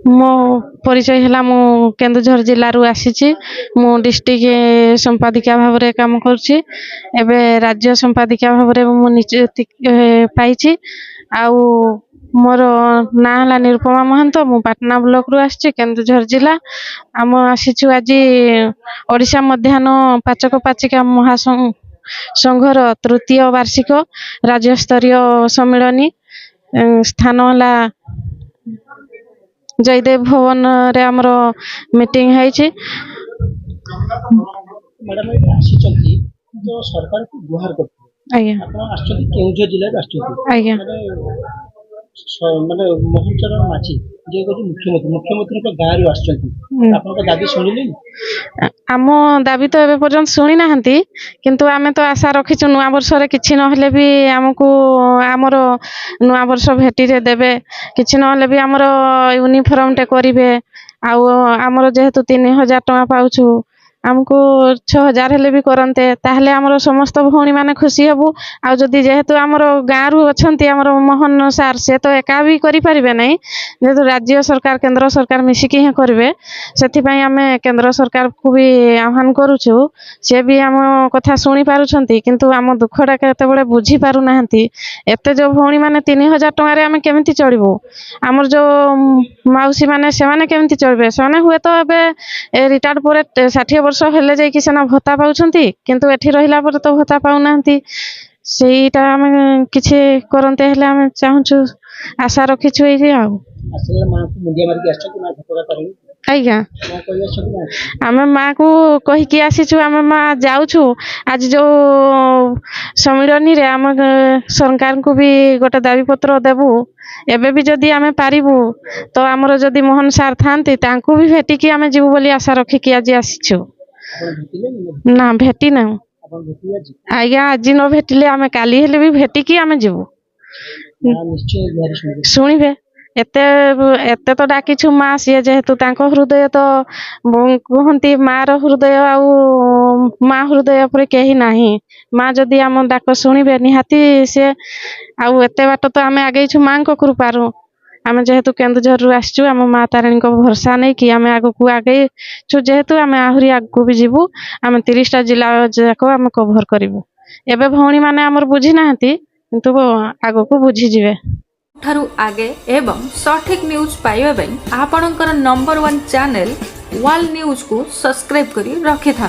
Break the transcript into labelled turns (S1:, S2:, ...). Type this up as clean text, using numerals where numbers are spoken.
S1: मो परिचय है मु केन्दुझर जिलू आसी मु डिस्ट्रिक्ट संपादिका भाव में काम कर राज्य संपादिका भाव में मु नियुक्ति पाई आउ मोर ना है निरुपमा महंत मु पाटना ब्लॉक रु आसी केन्दुझर जिला आम आसीचु आज ओडिशा मध्याह्न पाचक पाचिका महासंघर तृतीय वार्षिक राज्य स्तरीय सम्मेलनी स्थान है जयदेव भवन रे हमर मीटिंग है
S2: मैडम आसी जो सरकार को गुहार करते
S1: आज्ञा
S2: केउझर जिले
S1: आज्ञा
S2: माने मोहन चरण माची जे को मुख्यमंत्री गाँव आस दाबी शुणिले
S1: आम दाबी तो एबे पर्यंत शुणी नाहंती किंतु आमे तो आशा रखीचु नुआ वर्ष रे किछि नहले भी हमकु आमर नुआ वर्ष भेटी रे देबे किछि नहले भी आमर यूनिफॉर्म टे करिवे आउ आमर जेहेतु 3000 टका पाउछु आमको 6000 हेले भी करते ताहले आमर समस्त भौणी माने खुशी हेबु आ जदि जेहेतु आमर गाँ रु अछंती आमर मोहन सार से तो एका भी करि परिबे नै जेहेतु राज्य सरकार केंद्र सरकार मिसिकी ही करिवे सेथि पई आमे केंद्र सरकार को भी आह्वान करूछु से भी आम कथा शुणी पारुछंती किंतु आम दुखडा केतेबेले बुझी पारु नाहंती एते जो भौणी माने 3000 टका रे आमे केमिति चलिबो आमर जो माउसी माने से माने केमिति चलबे से माने हुए तो एबे रिटायर्ड परे 60 वर्ष हेले जाई कि सेना भत्ता पाउछंती किंतु एठी रहिला पर तो भत्ता पाउ नाहंती सेईटा आमे किछि करन्ते हेले आमे चाहूछु आशा रखिछु एई आ
S2: असले मां को मुंडिया मार के आछो कि ना भत्ता करियो
S1: आज्ञा आमे माँ को कहिकी आसीचु आमे माँ जाउछु आज जो सम्मेलनी रे आम सरकार को भी गोटे दाबी पत्र देबु एबे भी जदि आमे पारिबु तो आमर जदि मोहन सार थांती तांको भी भेटिकी आमे जीवु बोली आशा रखिकी आज आसीचु ना भेटी ना आज्ञा आज न भेटिले आमे काली हेले भी भेटिकी आमे जीवु शुणिबे एते एते तो डाकिछु माँ सी जेहेतु तांको हृदय तो कहती माँ रो हृदय आउ माँ हृदय पर कहीं नाही माँ जदि आम डाक शुणिबे निहाती से आउ एते बाट तो आमे आगेछु माँ को कृपारू आमे जेहेतु केन्दुझर रु आसचु आम माँ तारिणी को भरसा नहीं कि आमे आगो को आगेछु जेहेतु आमे आहुरी आगो भी जीवु आमे 30टा जिला जाको आमे कवर करिवु एबे भौणी माने हमर बुझी नाहंती किंतु आगो को बुझी जिवे
S3: ठारू आगे एवं सठिक न्यूज पाइबा आपणकर नंबर 1 चैनल वर्ल्ड न्यूज को सब्सक्राइब करी रखि था।